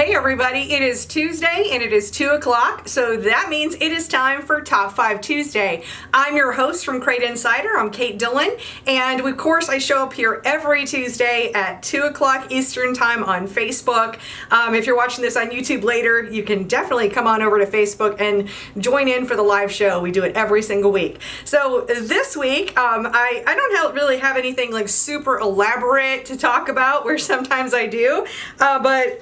Hey everybody, it is Tuesday and it is 2 o'clock, so that means it is time for Top 5 Tuesday. I'm your host from Crate Insider, I'm Kate Dillon, and of course I show up here every Tuesday at 2 o'clock Eastern Time on Facebook. If you're watching this on YouTube later, you can definitely come on over to Facebook and join in for the live show. We do it every single week. So this week, I don't really have anything like super elaborate to talk about, where sometimes I do, but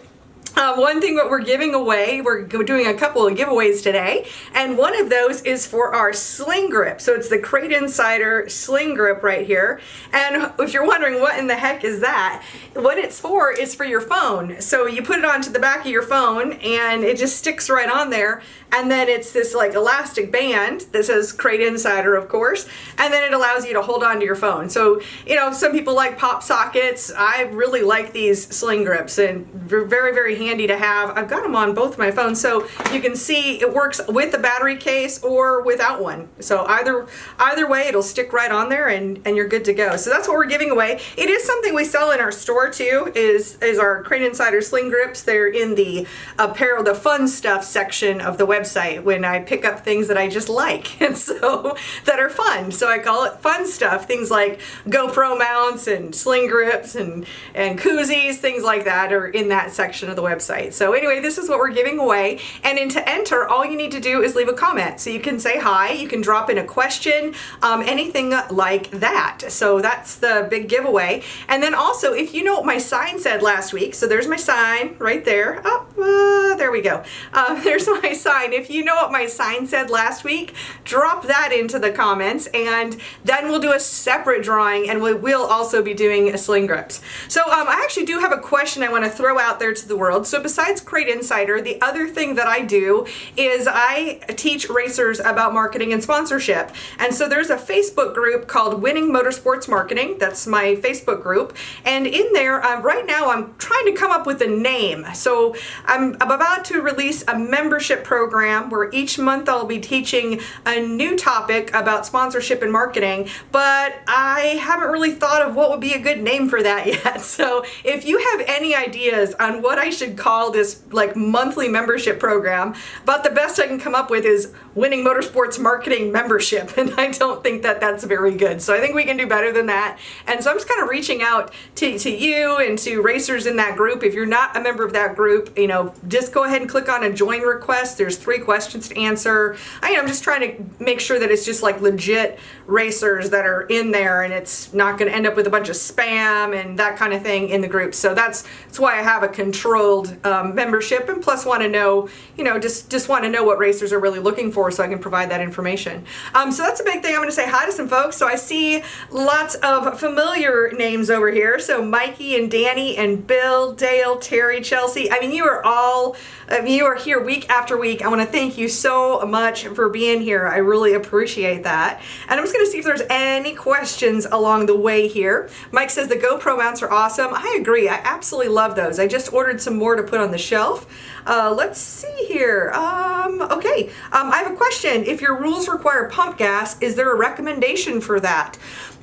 one thing that we're giving away, we're doing a couple of giveaways today, and one of those is for our sling grip. So it's the Crate Insider sling grip right here. And if you're wondering what in the heck is that, what it's for is for your phone. So you put it onto the back of your phone and it just sticks right on there. And then it's this like elastic band that says Crate Insider, of course, and then it allows you to hold on to your phone. So, you know, some people like pop sockets. I really like these sling grips, and they're very, very handy to have. I've got them on both my phones, so you can see it works with the battery case or without one. So either way, it'll stick right on there and you're good to go. So that's what we're giving away. It is something we sell in our store too, is our Crate Insider sling grips. They're in the apparel, the fun stuff section of the website when I pick up things that I just like, and so that are fun. So I call it fun stuff, things like GoPro mounts and sling grips and koozies, things like that are in that section of the website. So anyway, this is what we're giving away, and to enter, all you need to do is leave a comment. So you can say hi, you can drop in a question, anything like that. So that's the big giveaway. And then also, if you know what my sign said last week, so there's my sign right there. There we go. There's my sign. If you know what my sign said last week, drop that into the comments, and then we'll do a separate drawing, and we will also be doing sling grips. So I actually do have a question I want to throw out there to the world. So besides Crate Insider, the other thing that I do is I teach racers about marketing and sponsorship. And so there's a Facebook group called Winning Motorsports Marketing. That's my Facebook group. And in there, right now, I'm trying to come up with a name. So I'm about to release a membership program where each month I'll be teaching a new topic about sponsorship and marketing, but I haven't really thought of what would be a good name for that yet. So if you have any ideas on what I should call this like monthly membership program, about the best I can come up with is Winning Motorsports Marketing Membership, and I don't think that that's very good. So I think we can do better than that. And so I'm just kind of reaching out to you and to racers in that group. If you're not a member of that group, you know, just go ahead and click on a join request. There's 3 questions to answer. I'm just trying to make sure that it's just like legit racers that are in there, and it's not going to end up with a bunch of spam and that kind of thing in the group. So that's why I have a controlled membership, and plus want to know, you know, just want to know what racers are really looking for so I can provide that information. So that's a big thing. I'm going to say hi to some folks. So I see lots of familiar names over here. So Mikey and Danny and Bill, Dale, Terry, Chelsea. I mean, you are here week after week. I want to thank you so much for being here. I really appreciate that. And I'm just going to see if there's any questions along the way here. Mike says the GoPro mounts are awesome. I agree. I absolutely love those. I just ordered some more to put on the shelf. Let's see here. Okay. I have a question. If your rules require pump gas, is there a recommendation for that?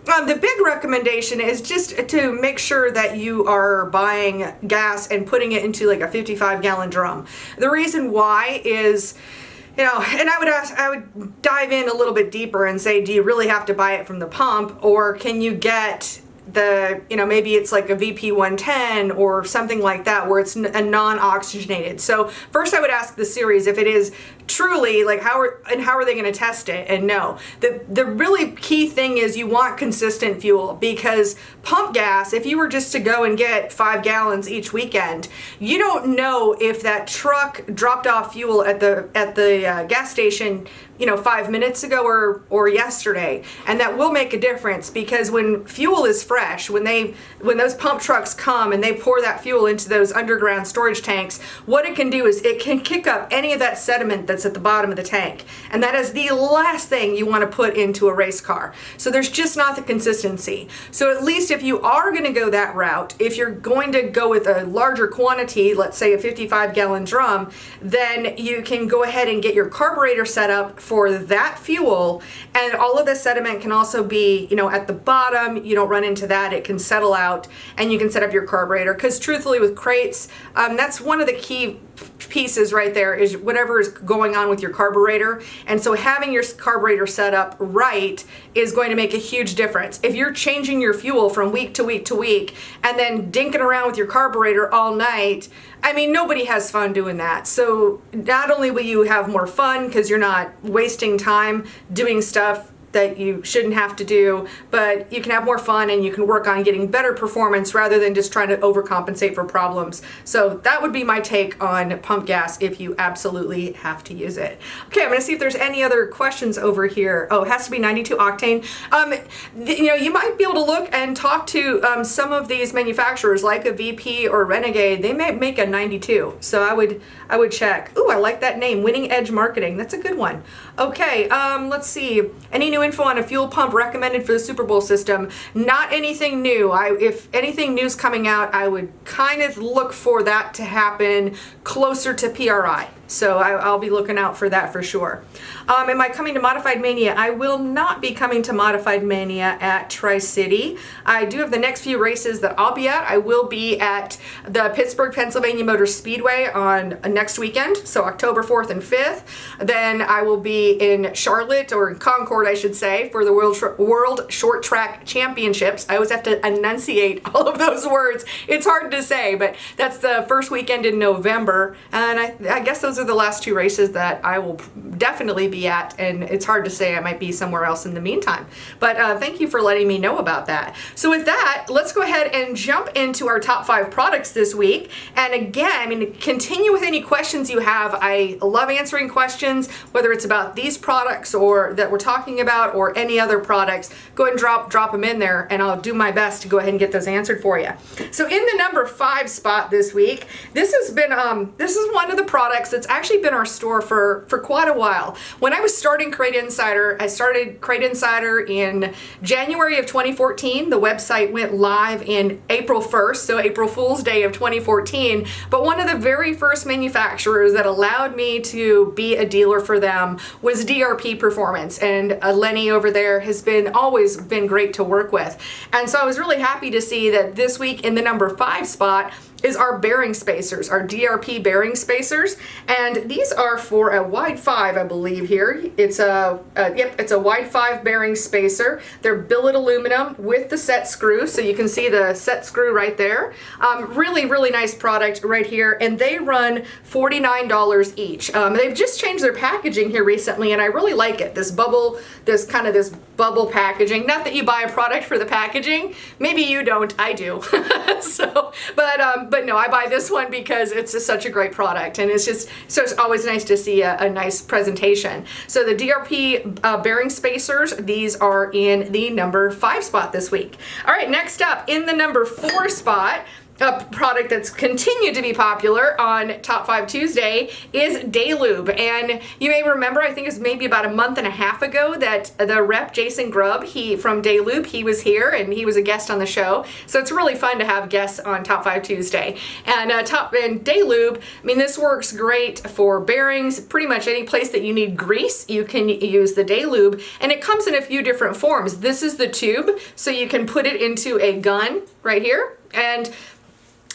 The big recommendation is just to make sure that you are buying gas and putting it into like a 55-gallon drum. The reason why is, you know, and I would dive in a little bit deeper and say, do you really have to buy it from the pump, or can you get the, you know, maybe it's like a VP 110 or something like that where it's a non-oxygenated. So first I would ask the series if it is truly like how are they going to test it? And no, the really key thing is you want consistent fuel, because pump gas, if you were just to go and get 5 gallons each weekend, you don't know if that truck dropped off fuel at the gas station, you know, 5 minutes ago or yesterday. And that will make a difference, because when fuel is fresh, when those pump trucks come and they pour that fuel into those underground storage tanks, what it can do is it can kick up any of that sediment that's at the bottom of the tank. And that is the last thing you want to put into a race car. So there's just not the consistency. So at least if you are going to go that route, if you're going to go with a larger quantity, let's say a 55-gallon drum, then you can go ahead and get your carburetor set up for that fuel, and all of the sediment can also be, you know, at the bottom. You don't run into that, it can settle out and you can set up your carburetor. Because truthfully with crates, that's one of the key pieces right there is whatever is going on with your carburetor. And so having your carburetor set up right is going to make a huge difference. If you're changing your fuel from week to week to week and then dinking around with your carburetor all night, I mean, nobody has fun doing that. So not only will you have more fun because you're not wasting time doing stuff that you shouldn't have to do, but you can have more fun and you can work on getting better performance rather than just trying to overcompensate for problems. So that would be my take on pump gas if you absolutely have to use it. Okay, I'm gonna see if there's any other questions over here. Oh, it has to be 92 octane. You might be able to look and talk to some of these manufacturers like a VP or Renegade. They may make a 92, so I would check. Ooh, I like that name, Winning Edge Marketing. That's a good one. Okay, let's see. Any new info on a fuel pump recommended for the Super Bowl system? Not anything new. If anything new's coming out, I would kind of look for that to happen closer to PRI. So I'll be looking out for that for sure. Am I coming to Modified Mania? I will not be coming to Modified Mania at Tri-City. I do have the next few races that I'll be at. I will be at the Pittsburgh, Pennsylvania Motor Speedway on next weekend, so October 4th and 5th. Then I will be in Charlotte, or Concord, I should say, for the World Short Track Championships. I always have to enunciate all of those words. It's hard to say, but that's the first weekend in November. And I guess those are the last two races that I will definitely be at, and it's hard to say. I might be somewhere else in the meantime, but thank you for letting me know about that. So with that, let's go ahead and jump into our top 5 products this week. And again, continue with any questions you have. I love answering questions, whether it's about these products or that we're talking about or any other products. Go ahead and drop them in there, and I'll do my best to go ahead and get those answered for you. So in the number 5 spot this week, this has been this is one of the products that's actually been our store for quite a while. When I was starting Crate Insider, I started Crate Insider in January of 2014. The website went live in April 1st, so April Fool's Day of 2014. But one of the very first manufacturers that allowed me to be a dealer for them was DRP Performance, and Lenny over there has always been great to work with. And so I was really happy to see that this week in the number 5 spot is our bearing spacers, our DRP bearing spacers, and these are for a wide 5, I believe here. It's it's a wide 5 bearing spacer. They're billet aluminum with the set screw, so you can see the set screw right there. Really nice product right here, and they run $49 each. They've just changed their packaging here recently, and I really like it. This bubble packaging. Not that you buy a product for the packaging. Maybe you don't. I do. But no, I buy this one because it's just such a great product, and it's always nice to see a nice presentation. So the DRP bearing spacers, these are in the number 5 spot this week. All right, next up in the number 4 spot, a product that's continued to be popular on Top 5 Tuesday is Daylube. And you may remember, I think it was maybe about a month and a half ago, that the rep Jason Grubb, from Daylube, he was here and he was a guest on the show. So it's really fun to have guests on Top 5 Tuesday. And Daylube, this works great for bearings. Pretty much any place that you need grease, you can use the Daylube. And it comes in a few different forms. This is the tube, so you can put it into a gun right here. And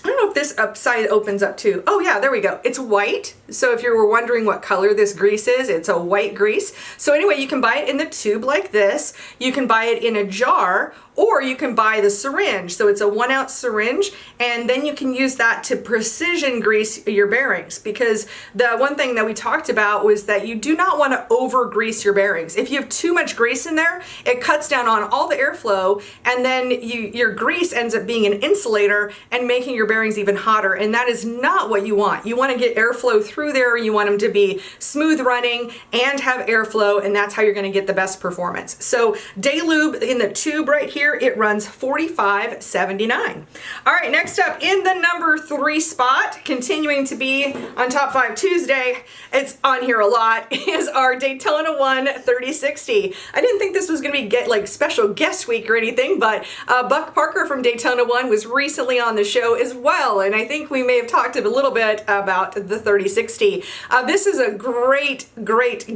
I don't know if this side opens up too. Oh yeah, there we go. It's white. So if you were wondering what color this grease is, it's a white grease. So anyway, you can buy it in the tube like this. You can buy it in a jar, or you can buy the syringe. So it's a 1 ounce syringe, and then you can use that to precision grease your bearings, because the one thing that we talked about was that you do not want to over grease your bearings. If you have too much grease in there, it cuts down on all the airflow, and then your grease ends up being an insulator and making your bearings even hotter, and that is not what you want. You want to get airflow through there. You want them to be smooth running and have airflow, and that's how you're going to get the best performance. So Daylube in the tube right here, it runs $45.79. All right, next up in the number 3 spot, continuing to be on Top 5 Tuesday, it's on here a lot, is our Daytona 1 3060. I didn't think this was going to be special guest week or anything, but Buck Parker from Daytona 1 was recently on the show as well, and I think we may have talked a little bit about the 3060. This is a great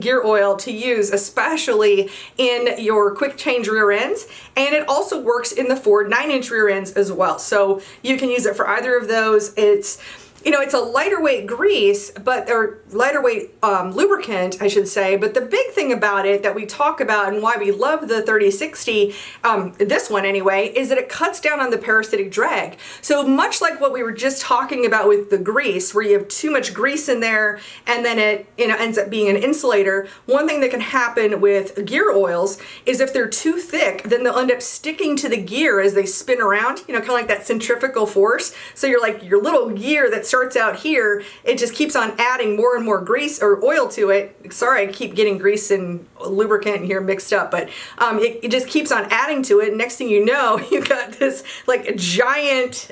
gear oil to use, especially in your quick change rear ends, and it also works in the Ford 9-inch rear ends as well. So you can use it for either of those. It's it's a lighter weight grease, or lighter weight lubricant, I should say. But the big thing about it that we talk about and why we love the 3060, this one anyway, is that it cuts down on the parasitic drag. So much like what we were just talking about with the grease, where you have too much grease in there and then it ends up being an insulator, one thing that can happen with gear oils is if they're too thick, then they'll end up sticking to the gear as they spin around, kind of like that centrifugal force. So you're like your little gear that starts out here, it just keeps on adding more and more grease or oil to it. Sorry, I keep getting grease and lubricant here mixed up, but it just keeps on adding to it. Next thing you know, you've got this like giant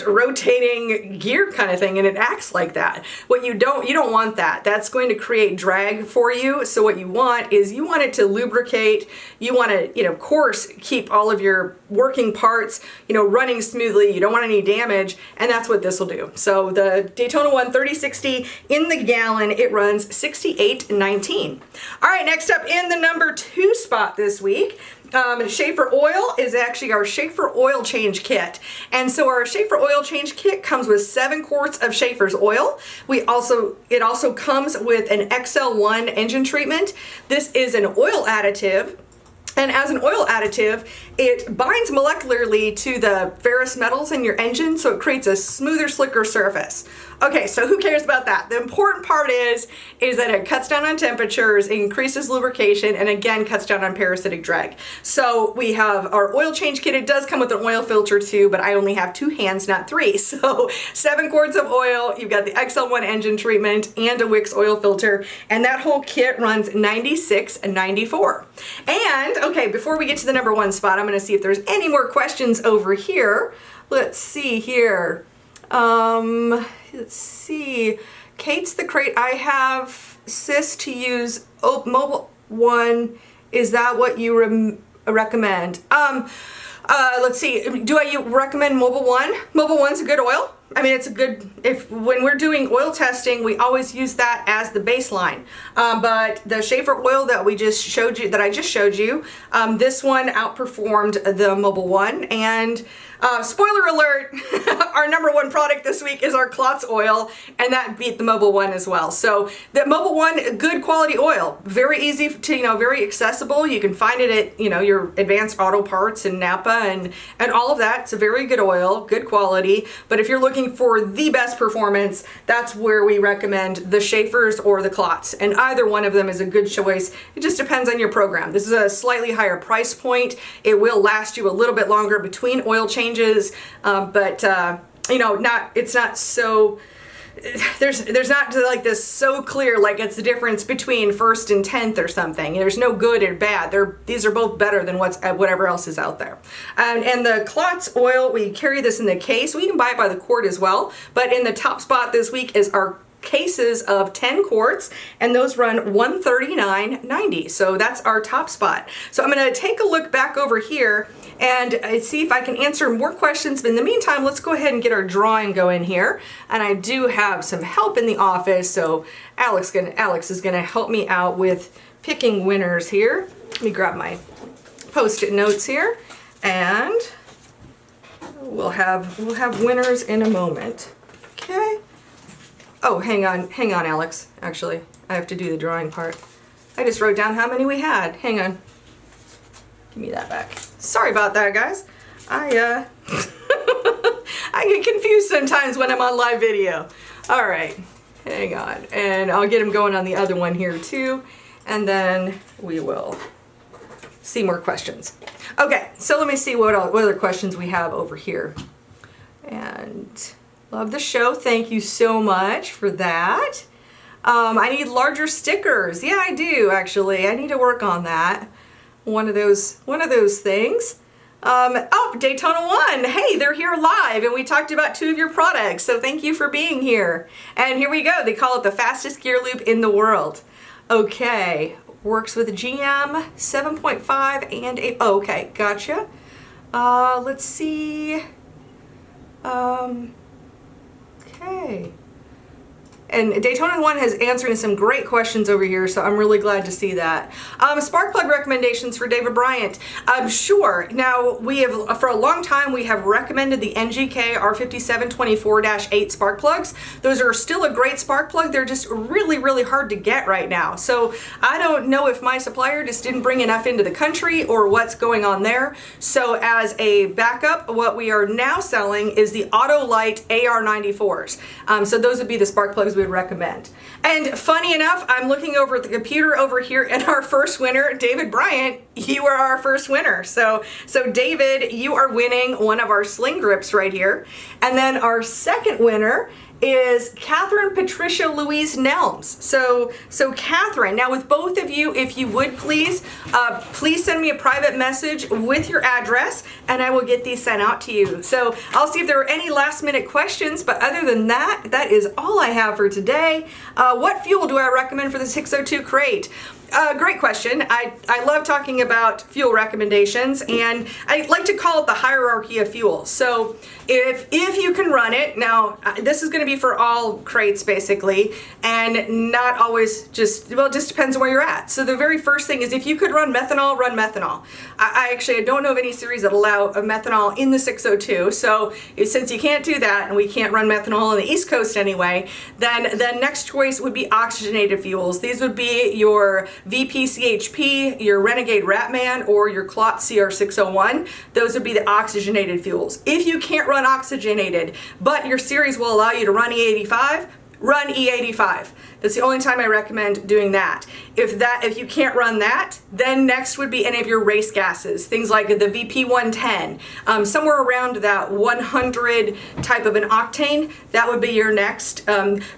rotating gear kind of thing, and it acts like that. You don't want that. That's going to create drag for you. So what you want is you want it to lubricate. You want to, of course, keep all of your working parts, running smoothly. You don't want any damage, and that's what this will do. So the Daytona 1 3060 in the gallon, it runs $68.19. All right, next up in the number 2 spot this week, Schaefer Oil is actually our Schaefer Oil Change Kit. And so our Schaefer Oil Change Kit comes with 7 quarts of Schaefer's oil. It also comes with an XL1 engine treatment. This is an oil additive. And as an oil additive, it binds molecularly to the ferrous metals in your engine, so it creates a smoother, slicker surface. Okay, so who cares about that? The important part is that it cuts down on temperatures, increases lubrication, and again, cuts down on parasitic drag. So we have our oil change kit. It does come with an oil filter too, but I only have 2 hands, not 3. So 7 quarts of oil, you've got the XL1 engine treatment and a Wix oil filter, and that whole kit runs $96.94. And okay, before we get to the number 1 spot, I'm gonna see if there's any more questions over here. Let's see here. Let's see. Kate's the Crate. I have sis to use Mobile One. Is that what you recommend? Let's see. Do I recommend Mobile One? Mobile One's a good oil. I mean, it's a good, when we're doing oil testing, we always use that as the baseline. But the Schaefer oil that I just showed you, this one outperformed the Mobile One. And spoiler alert, our number 1 product this week is our Klotz oil, and that beat the Mobile One as well. So the Mobile One, good quality oil, very easy to, very accessible. You can find it at, your Advanced Auto Parts and Napa and all of that. It's a very good oil, good quality. But if you're looking for the best performance, that's where we recommend the Schaefer's or the Klotz, and either one of them is a good choice. It just depends on your program. This is a slightly higher price point. It will last you a little bit longer between oil changes, but it's not so. There's not like this so clear, like it's the difference between 1st and 10th or something. There's no good or bad. These are both better than whatever else is out there. And the Klotz oil, we carry this in the case. We can buy it by the quart as well. But in the top spot this week is our cases of 10 quarts, and those run $139.90. So that's our top spot. So I'm going to take a look back over here and see if I can answer more questions. But in the meantime, let's go ahead and get our drawing going here. And I do have some help in the office, so Alex is going to help me out with picking winners here. Let me grab my Post-it notes here, and we'll have winners in a moment. Okay. Oh, hang on, Alex. Actually, I have to do the drawing part. I just wrote down how many we had. Hang on. Give me that back. Sorry about that, guys. I get confused sometimes when I'm on live video. All right, hang on. And I'll get them going on the other one here too. And then we will see more questions. Okay, so let me see what other questions we have over here. And love the show. Thank you so much for that. I need larger stickers. Yeah, I do actually. I need to work on that. One of those things. Daytona 1. Hey, they're here live, and we talked about 2 of your products. So thank you for being here. And here we go. They call it the fastest gear lube in the world. Okay, works with GM 7.5 and 8. Oh, okay, gotcha. Let's see. Okay. And Daytona 1 has answering some great questions over here, so I'm really glad to see that. Spark plug recommendations for David Bryant. Sure. Now, we have, for a long time, we have recommended the NGK R5724-8 spark plugs. Those are still a great spark plug. They're just really, really hard to get right now. So I don't know if my supplier just didn't bring enough into the country or what's going on there. So as a backup, what we are now selling is the Autolite AR94s. So those would be the spark plugs we would recommend. And funny enough, I'm looking over at the computer over here, and our first winner, David Bryant, you are our first winner. So David, you are winning one of our sling grips right here. And then our second winner is Catherine Patricia Louise Nelms. So Catherine, now with both of you, if you would please send me a private message with your address, and I will get these sent out to you. So I'll see if there are any last minute questions, but other than that, that is all I have for today. What fuel do I recommend for the 602 crate? Great question. I love talking about fuel recommendations, and I like to call it the hierarchy of fuels. So if you can run it, now this is going to be for all crates basically, and not always just, well, it just depends on where you're at. So the very first thing is if you could run methanol, run methanol. I don't know of any series that allow a methanol in the 602. So since you can't do that, and we can't run methanol on the East Coast anyway, then next choice would be oxygenated fuels. These would be your VP-CHP, your Renegade Ratman, or your Clot CR601. Those would be the oxygenated fuels. If you can't run oxygenated, but your series will allow you to run E85, run E85. That's the only time I recommend doing that. If you can't run that, then next would be any of your race gases, things like the VP110, somewhere around that 100 type of an octane. That would be your next.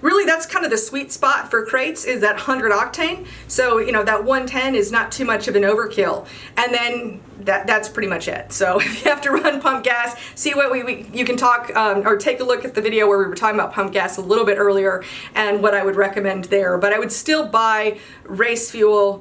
Really, that's kind of the sweet spot for crates, is that 100 octane. So that 110 is not too much of an overkill, and then that's pretty much it. So if you have to run pump gas, see what you can talk or take a look at the video where we were talking about pump gas a little bit earlier and what I would recommend there. But I would still buy race fuel.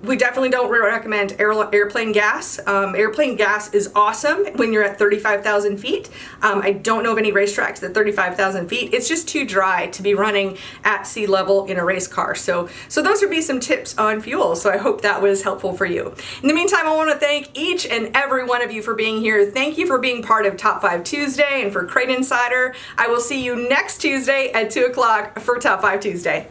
We definitely don't recommend airplane gas. Airplane gas is awesome when you're at 35,000 feet. I don't know of any racetracks at 35,000 feet. It's just too dry to be running at sea level in a race car. So those would be some tips on fuel. So I hope that was helpful for you. In the meantime, I want to thank each and every one of you for being here. Thank you for being part of Top 5 Tuesday and for Crate Insider. I will see you next Tuesday at 2 o'clock for Top 5 Tuesday.